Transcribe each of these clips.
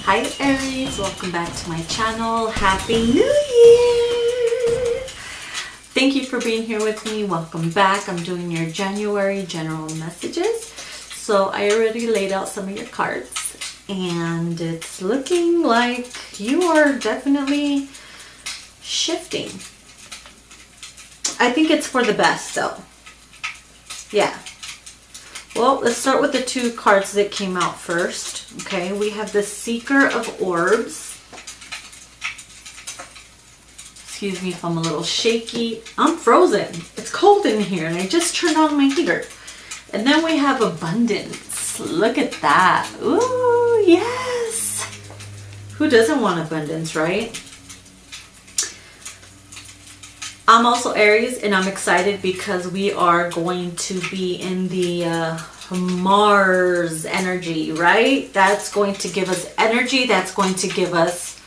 Hi Aries, welcome back to my channel. Happy New Year! Thank you for being here with me. Welcome back. I'm doing your January general messages. So I already laid out some of your cards and it's looking like you are definitely shifting. I think it's for the best though. Yeah. Well, let's start with the two cards that came out first. Okay, we have the Seeker of Orbs. Excuse me if I'm a little shaky. I'm frozen. It's cold in here and I just turned on my heater. And then we have Abundance. Look at that. Ooh, yes. Who doesn't want abundance, right? I'm also Aries and I'm excited because we are going to be in the Mars energy, right? That's going to give us energy. That's going to give us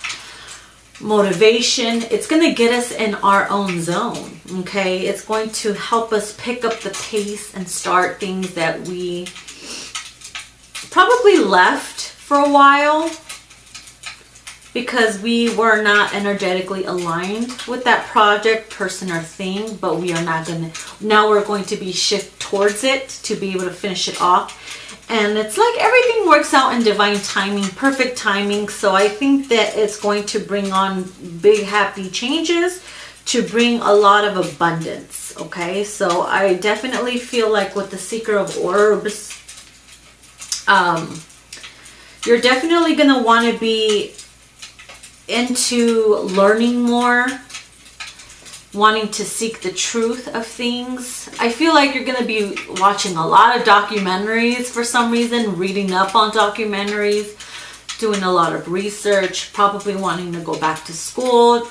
motivation. It's going to get us in our own zone, okay? It's going to help us pick up the pace and start things that we probably left for a while because we were not energetically aligned with that project, person, or thing, but we are not going to, now we're going to be shift towards it to be able to finish it off. And it's like everything works out in divine timing, perfect timing. So I think that it's going to bring on big happy changes to bring a lot of abundance, okay? So I definitely feel like with the Seeker of Orbs, you're definitely going to want to be into learning more, wanting to seek the truth of things. I feel like you're going to be watching a lot of documentaries for some reason, reading up on documentaries, doing a lot of research, probably wanting to go back to school,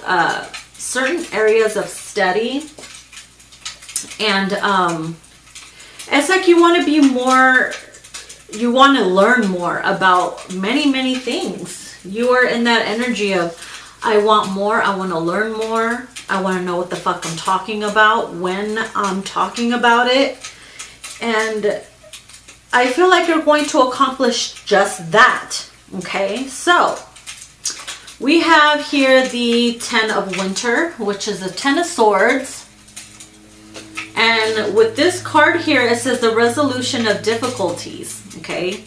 certain areas of study. And it's like you want to be more, you want to learn more about many things. You are in that energy of, I want more, I want to learn more, I want to know what the fuck I'm talking about when I'm talking about it. And I feel like you're going to accomplish just that, okay? So, we have here the 10 of Winter, which is the 10 of Swords. And with this card here, it says the resolution of difficulties, okay?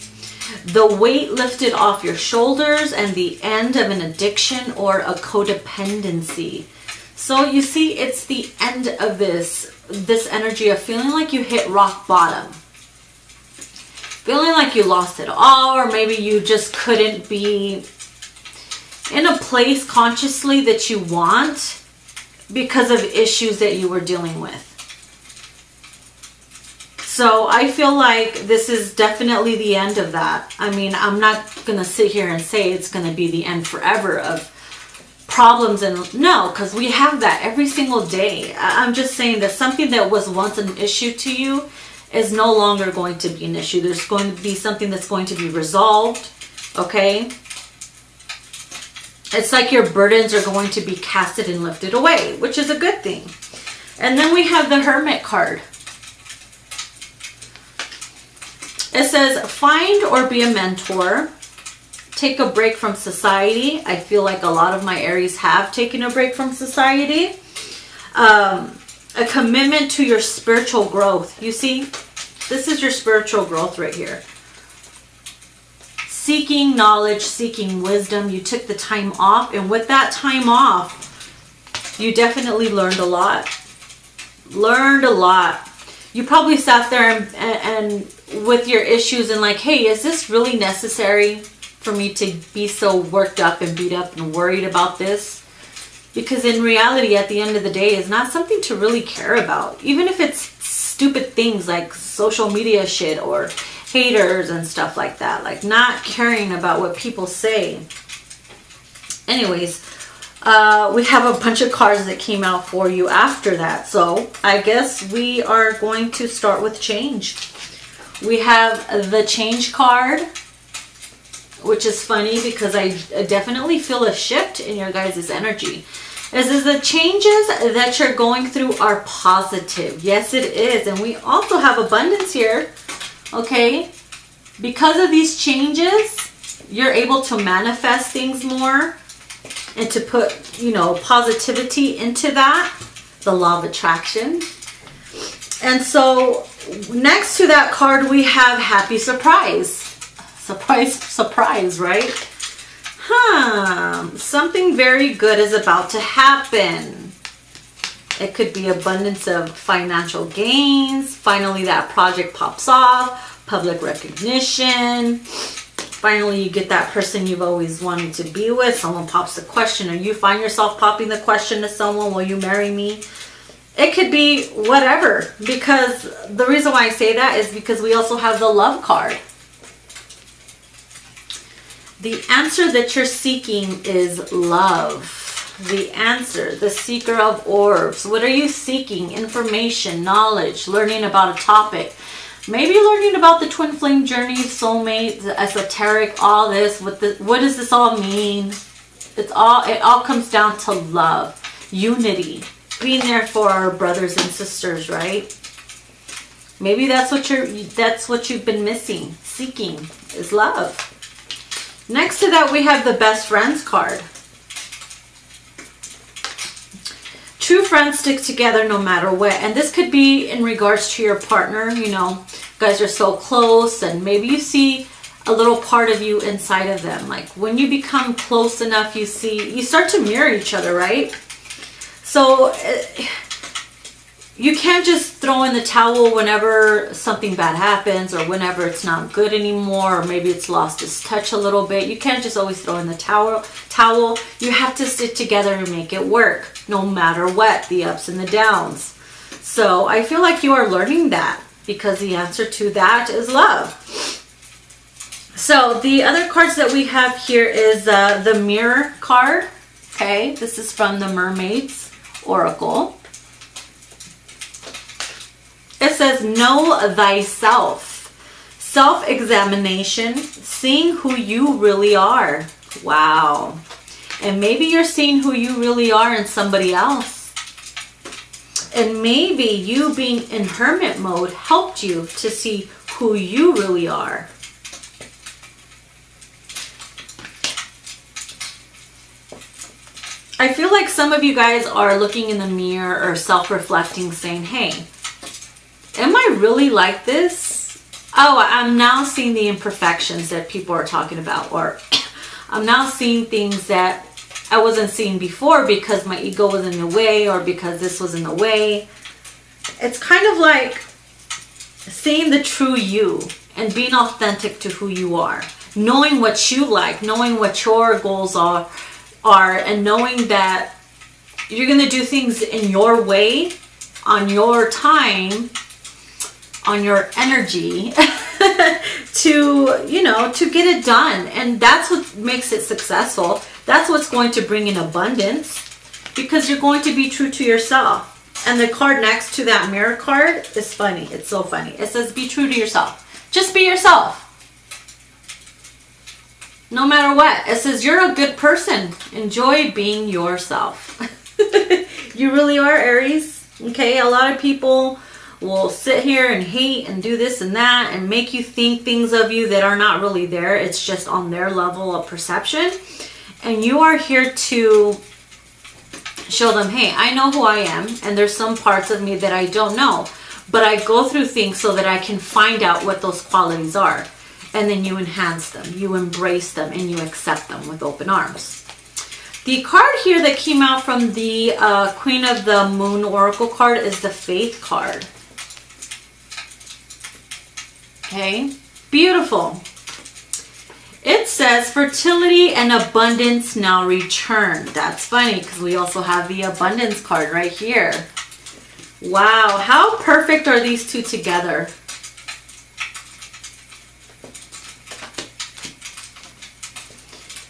The weight lifted off your shoulders and the end of an addiction or a codependency. So you see, it's the end of this energy of feeling like you hit rock bottom. Feeling like you lost it all, or maybe you just couldn't be in a place consciously that you want because of issues that you were dealing with. So I feel like this is definitely the end of that. I mean, I'm not going to sit here and say it's going to be the end forever of problems. And no, because we have that every single day. I'm just saying that something that was once an issue to you is no longer going to be an issue. There's going to be something that's going to be resolved, okay? It's like your burdens are going to be casted and lifted away, which is a good thing. And then we have the Hermit card. It says, find or be a mentor. Take a break from society. I feel like a lot of my Aries have taken a break from society. A commitment to your spiritual growth. You see, this is your spiritual growth right here. Seeking knowledge, seeking wisdom. You took the time off. And with that time off, you definitely learned a lot. Learned a lot. You probably sat there and with your issues and like, hey, is this really necessary for me to be so worked up and beat up and worried about this? Because in reality, at the end of the day, it's not something to really care about. Even if it's stupid things like social media shit or haters and stuff like that. Like not caring about what people say. Anyways, we have a bunch of cards that came out for you after that. So I guess we are going to start with change. We have the change card, which is funny because I definitely feel a shift in your guys' energy. This is the changes that you're going through are positive. Yes, it is. And we also have abundance here. Okay. because of these changes, you're able to manifest things more and to put, you know, positivity into that, the law of attraction. And so next to that card, we have happy surprise. Surprise, surprise, right? Something very good is about to happen. It could be abundance of financial gains. Finally, that project pops off. Public recognition. Finally, you get that person you've always wanted to be with. Someone pops the question, or you find yourself popping the question to someone, will you marry me? It could be whatever, because the reason why I say that is because we also have the love card. The answer that you're seeking is love. The answer, the seeker of orbs. What are you seeking? Information, knowledge, learning about a topic. Maybe learning about the twin flame journey, soulmate, the esoteric, all this. What does this all mean? It all comes down to love, unity, being there for our brothers and sisters, right? Maybe that's what you've been missing, seeking, is love. Next to that, we have the best friends card. True friends stick together no matter what. And this could be in regards to your partner. You know, you guys are so close, and maybe you see a little part of you inside of them. Like when you become close enough, you start to mirror each other, right? So you can't just throw in the towel whenever something bad happens, or whenever it's not good anymore, or maybe it's lost its touch a little bit. You can't just always throw in the towel. You have to stick together and make it work, no matter what, the ups and the downs. So I feel like you are learning that, because the answer to that is love. So the other cards that we have here is the mirror card. Okay, this is from the Mermaid's Oracle. It says, know thyself. Self-examination, seeing who you really are. Wow. And maybe you're seeing who you really are in somebody else. And maybe you being in hermit mode helped you to see who you really are. I feel like some of you guys are looking in the mirror or self-reflecting, saying, hey, am I really like this? Oh, I'm now seeing the imperfections that people are talking about, or I'm now seeing things that I wasn't seeing before because my ego was in the way, or because this was in the way. It's kind of like seeing the true you and being authentic to who you are, knowing what you like, knowing what your goals are, and knowing that you're going to do things in your way, on your time, on your energy to, you know, to get it done. And that's what makes it successful. That's what's going to bring in abundance, because you're going to be true to yourself. And the card next to that mirror card is funny. It's so funny. It says, be true to yourself. Just be yourself. No matter what. It says, you're a good person. Enjoy being yourself. You really are, Aries. Okay, a lot of people will sit here and hate and do this and that and make you think things of you that are not really there. It's just on their level of perception. And you are here to show them, hey, I know who I am, and there's some parts of me that I don't know, but I go through things so that I can find out what those qualities are. And then you enhance them, you embrace them, and you accept them with open arms. The card here that came out from the Queen of the Moon Oracle card is the Faith card. Okay, beautiful. It says, fertility and abundance now return. That's funny, because we also have the abundance card right here. Wow, how perfect are these two together?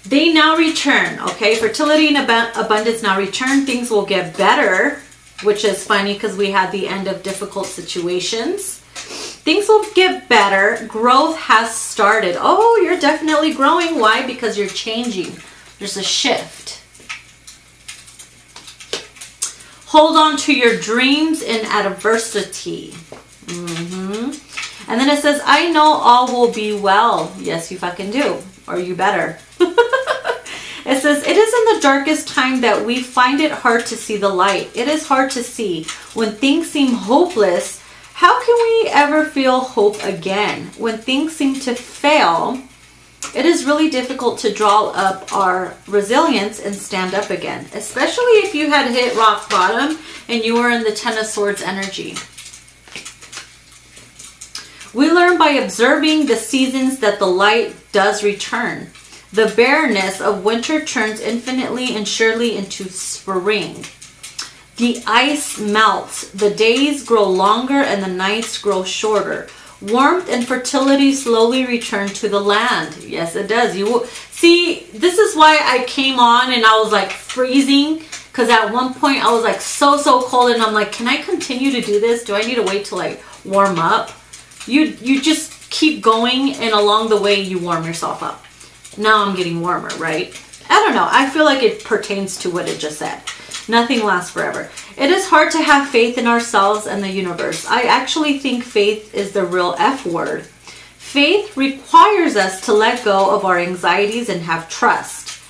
They now return, okay? Fertility and abundance now return. Things will get better, which is funny because we had the end of difficult situations. Things will get better. Growth has started. Oh, you're definitely growing. Why? Because you're changing. There's a shift. Hold on to your dreams in adversity. And then it says, I know all will be well. Yes, you fucking do. Or you better. It says, it is in the darkest time that we find it hard to see the light. It is hard to see. When things seem hopeless, how can we ever feel hope again? When things seem to fail, it is really difficult to draw up our resilience and stand up again, especially if you had hit rock bottom and you were in the Ten of Swords energy. We learn by observing the seasons that the light does return. The barrenness of winter turns infinitely and surely into spring. The ice melts, the days grow longer and the nights grow shorter. Warmth and fertility slowly return to the land. Yes, it does. You will see, this is why I came on and I was like freezing, because at one point I was like so cold, and I'm like, can I continue to do this? Do I need to wait till like warm up? You just keep going, and along the way you warm yourself up. Now I'm getting warmer, right? I don't know. I feel like it pertains to what it just said. Nothing lasts forever. It is hard to have faith in ourselves and the universe. I actually think faith is the real F word. Faith requires us to let go of our anxieties and have trust,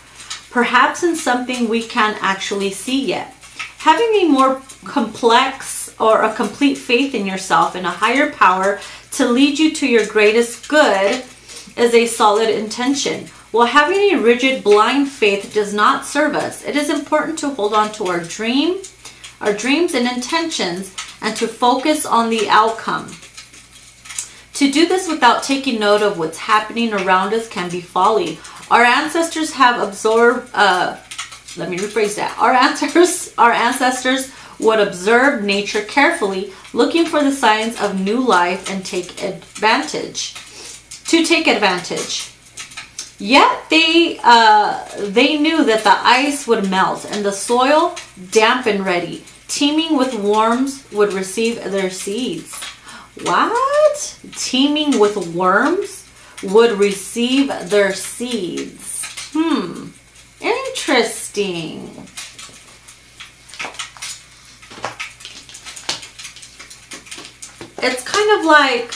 perhaps in something we can't actually see yet. Having a more complex or a complete faith in yourself and a higher power to lead you to your greatest good is a solid intention. While having a rigid, blind faith does not serve us, it is important to hold on to our dreams and intentions, and to focus on the outcome. To do this without taking note of what's happening around us can be folly. Our ancestors have absorbed, let me rephrase that. Our ancestors would observe nature carefully, looking for the signs of new life and take advantage. Yet they knew that the ice would melt and the soil, damp and ready, teeming with worms, would receive their seeds. What? Teeming with worms would receive their seeds. Interesting. It's kind of like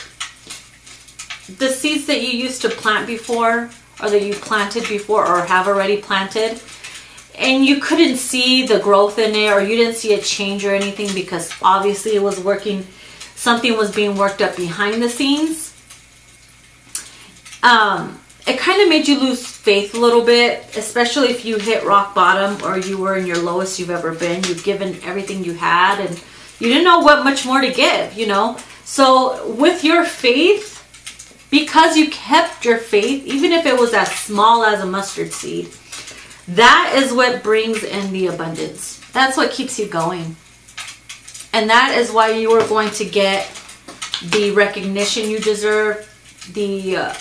the seeds that you used to plant before, or that you planted before or have already planted, and you couldn't see the growth in it, or you didn't see a change or anything, because obviously it was working, something was being worked up behind the scenes. It kind of made you lose faith a little bit, especially if you hit rock bottom or you were in your lowest you've ever been. You've given everything you had and you didn't know what much more to give, you know. So with your faith, because you kept your faith, even if it was as small as a mustard seed, that is what brings in the abundance. That's what keeps you going. And that is why you are going to get the recognition you deserve, the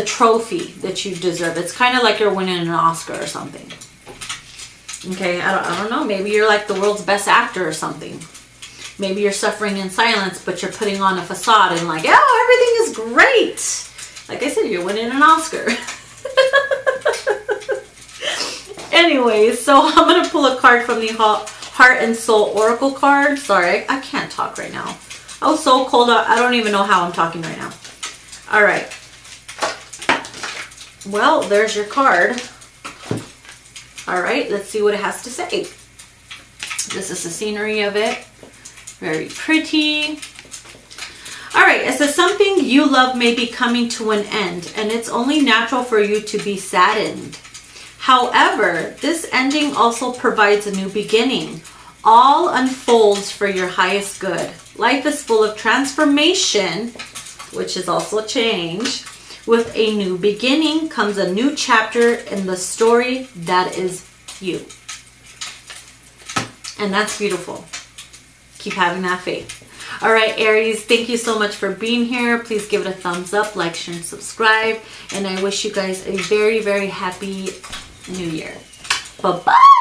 trophy that you deserve. It's kind of like you're winning an Oscar or something. Okay, I don't know. Maybe you're like the world's best actor or something. Maybe you're suffering in silence, but you're putting on a facade and like, oh, everything is great. Like I said, you're winning an Oscar. Anyways, so I'm going to pull a card from the Heart and Soul Oracle card. Sorry, I can't talk right now. I was so cold. I don't even know how I'm talking right now. All right. Well, there's your card. All right, let's see what it has to say. This is the scenery of it. Very pretty. All right, it says something you love may be coming to an end, and it's only natural for you to be saddened. However, this ending also provides a new beginning. All unfolds for your highest good. Life is full of transformation, which is also change. With a new beginning comes a new chapter in the story that is you. And that's beautiful. Keep having that faith. All right, Aries, thank you so much for being here. Please give it a thumbs up, like, share, and subscribe. And I wish you guys a very, very happy New Year. Bye-bye.